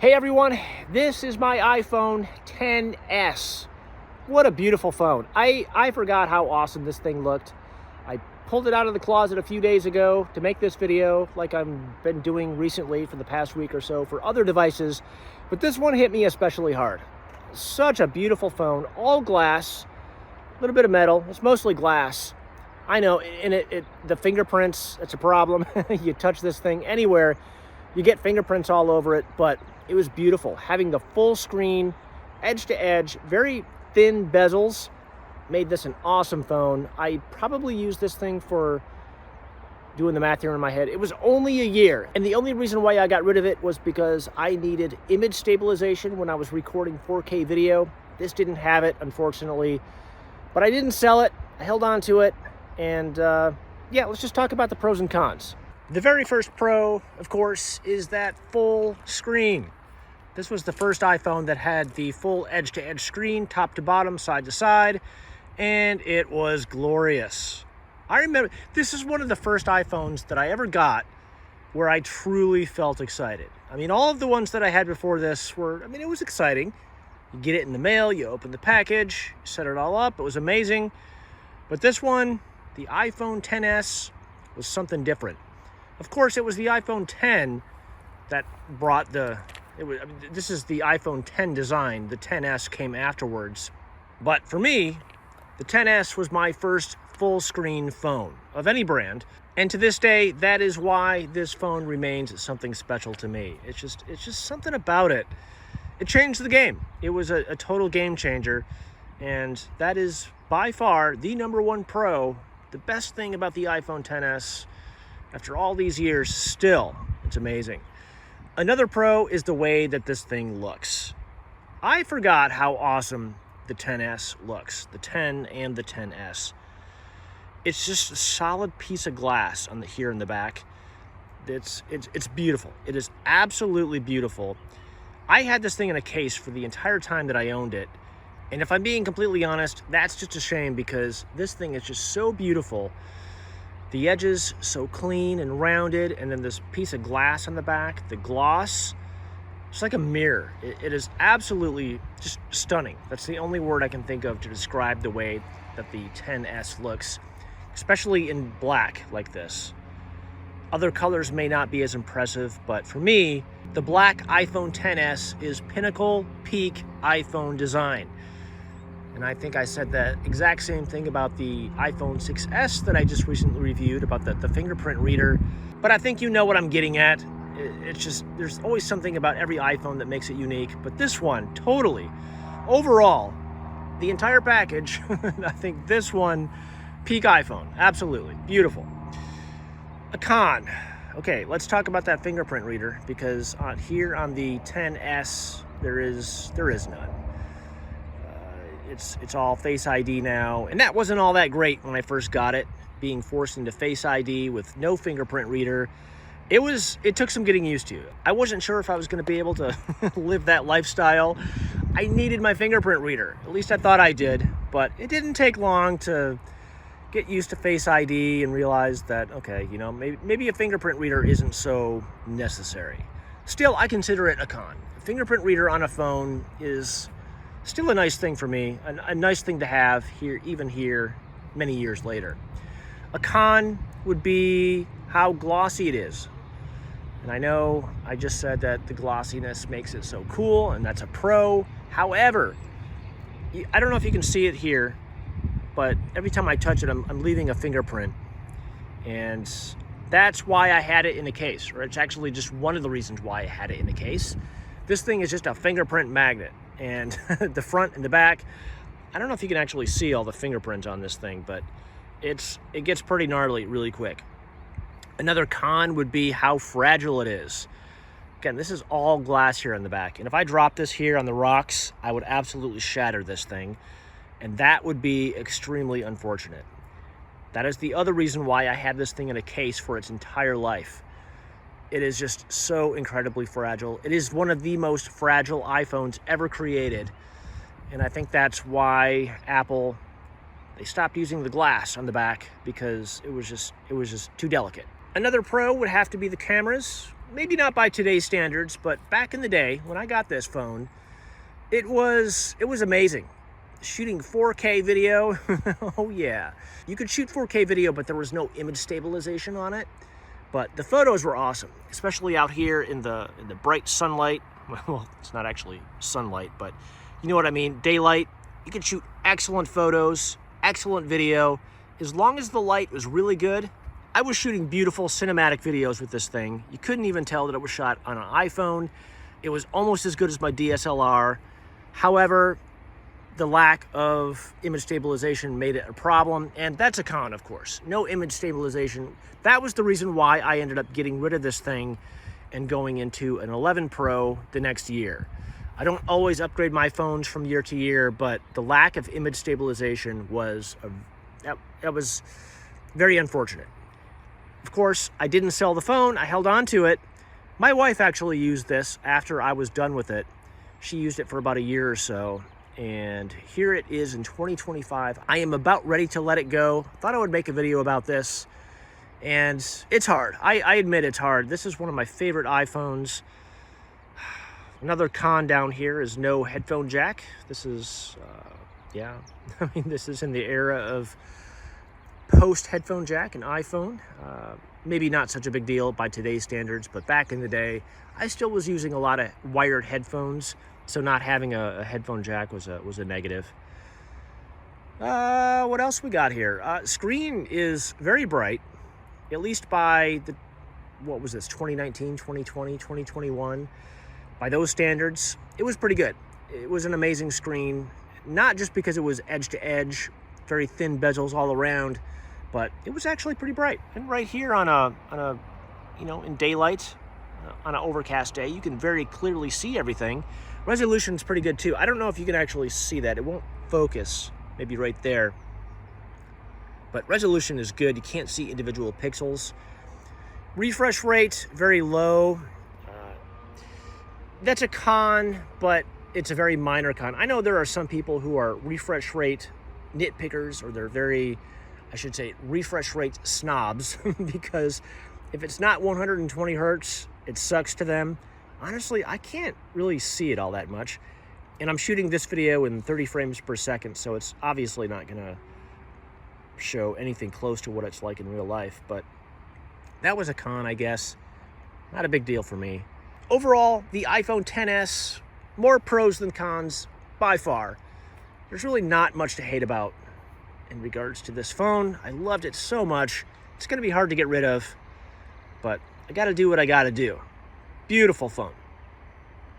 Hey everyone, this is my iPhone XS. What a beautiful phone. I forgot how awesome this thing looked. I pulled it out of the closet a few days ago to make this video like I've been doing recently for the past week or so for other devices, but this one hit me especially hard. Such a beautiful phone, all glass, a little bit of metal, it's mostly glass. I know, and the fingerprints, it's a problem. You touch this thing anywhere, you get fingerprints all over it, but it was beautiful. Having the full screen, edge to edge, very thin bezels, made this an awesome phone. I probably used this thing for, doing the math here in my head, it was only a year. And the only reason why I got rid of it was because I needed image stabilization when I was recording 4K video. This didn't have it, unfortunately, but I didn't sell it. I held on to it. And yeah, let's just talk about the pros and cons. The very first pro, of course, is that full screen. This was the first iPhone that had the full edge-to-edge screen, top to bottom, side to side, and it was glorious. I remember, this is one of the first iPhones that I ever got where I truly felt excited. I mean, all of the ones that I had before this were, it was exciting. You get it in the mail, you open the package, you set it all up, it was amazing. But this one, the iPhone XS, was something different. Of course, it was the iPhone X that brought this is the iPhone X design. The XS came afterwards. But for me, the XS was my first full screen phone of any brand. And to this day, that is why this phone remains something special to me. It's just something about it. It changed the game. It was a total game changer. And that is by far the #1 pro. The best thing about the iPhone XS, after all these years, still, it's amazing. Another pro is the way that this thing looks. I forgot how awesome the XS looks, the 10 and the XS. It's just a solid piece of glass here in the back. It's beautiful. It is absolutely beautiful. I had this thing in a case for the entire time that I owned it. And if I'm being completely honest, that's just a shame because this thing is just so beautiful. The edges so clean and rounded, and then this piece of glass on the back, the gloss, it's like a mirror. It is absolutely just stunning. That's the only word I can think of to describe the way that the XS looks, especially in black like this. Other colors may not be as impressive, but for me, the black iPhone XS is pinnacle, peak iPhone design. And I think I said the exact same thing about the iPhone 6S that I just recently reviewed, about the fingerprint reader. But I think you know what I'm getting at. It's just, there's always something about every iPhone that makes it unique. But this one, totally. Overall, the entire package, I think this one, peak iPhone. Absolutely. Beautiful. A con. Okay, let's talk about that fingerprint reader, because here on the XS, there is none. It's all Face ID now, and that wasn't all that great when I first got it, being forced into Face ID with no fingerprint reader. It took some getting used to. I wasn't sure if I was going to be able to live that lifestyle. I needed my fingerprint reader. At least I thought I did, but it didn't take long to get used to Face ID and realize that, okay, maybe a fingerprint reader isn't so necessary. Still, I consider it a con. A fingerprint reader on a phone is still a nice thing for me, a nice thing to have here, even here, many years later. A con would be how glossy it is. And I know I just said that the glossiness makes it so cool, and that's a pro. However, I don't know if you can see it here, but every time I touch it, I'm leaving a fingerprint. And that's why I had it in a case, or it's actually just one of the reasons why I had it in a case. This thing is just a fingerprint magnet. And the front and the back, I don't know if you can actually see all the fingerprints on this thing, but it gets pretty gnarly really quick. Another con would be how fragile it is. Again, this is all glass here on the back. And if I drop this here on the rocks, I would absolutely shatter this thing. And that would be extremely unfortunate. That is the other reason why I had this thing in a case for its entire life. It is just so incredibly fragile. It is one of the most fragile iPhones ever created. And I think that's why Apple, they stopped using the glass on the back, because it was just too delicate. Another pro would have to be the cameras. maybe not by today's standards, but back in the day when I got this phone, it was amazing. Shooting 4K video, oh yeah. You could shoot 4K video, but there was no image stabilization on it. But the photos were awesome, especially out here in the bright sunlight. Well, it's not actually sunlight, but you know what I mean, daylight. You could shoot excellent photos, excellent video. As long as the light was really good, I was shooting beautiful cinematic videos with this thing. You couldn't even tell that it was shot on an iPhone. It was almost as good as my DSLR. However, the lack of image stabilization made it a problem, and that's a con, of course. No image stabilization. That was the reason why I ended up getting rid of this thing and going into an 11 Pro the next year. I don't always upgrade my phones from year to year, but the lack of image stabilization was that was very unfortunate. Of course, I didn't sell the phone. I held on to it. My wife actually used this after I was done with it. She used it for about a year or so, and here it is in 2025. I am about ready to let it go. Thought I would make a video about this, and it's hard. I admit it's hard. This is one of my favorite iPhones. Another con down here is no headphone jack. This is, yeah, I mean, this is in the era of post headphone jack and iPhone. Maybe not such a big deal by today's standards, but back in the day, I still was using a lot of wired headphones, so not having a headphone jack was a negative. What else we got here? Screen is very bright, at least by the, what was this, 2019, 2020, 2021. By those standards, it was pretty good. It was an amazing screen, not just because it was edge to edge, very thin bezels all around, but it was actually pretty bright. And right here on a you know, in daylight, on an overcast day, you can very clearly see everything. Resolution's pretty good too. I don't know if you can actually see that. It won't focus, maybe right there. But resolution is good. You can't see individual pixels. Refresh rate, very low. That's a con, but it's a very minor con. I know there are some people who are refresh rate nitpickers, or they're very, I should say, refresh rate snobs, because if it's not 120 hertz, it sucks to them. Honestly, I can't really see it all that much. And I'm shooting this video in 30 frames per second, so it's obviously not gonna show anything close to what it's like in real life, but that was a con, I guess. Not a big deal for me. Overall, the iPhone XS, more pros than cons by far. There's really not much to hate about in regards to this phone. I loved it so much. It's gonna be hard to get rid of, but I gotta do what I gotta do. Beautiful phone.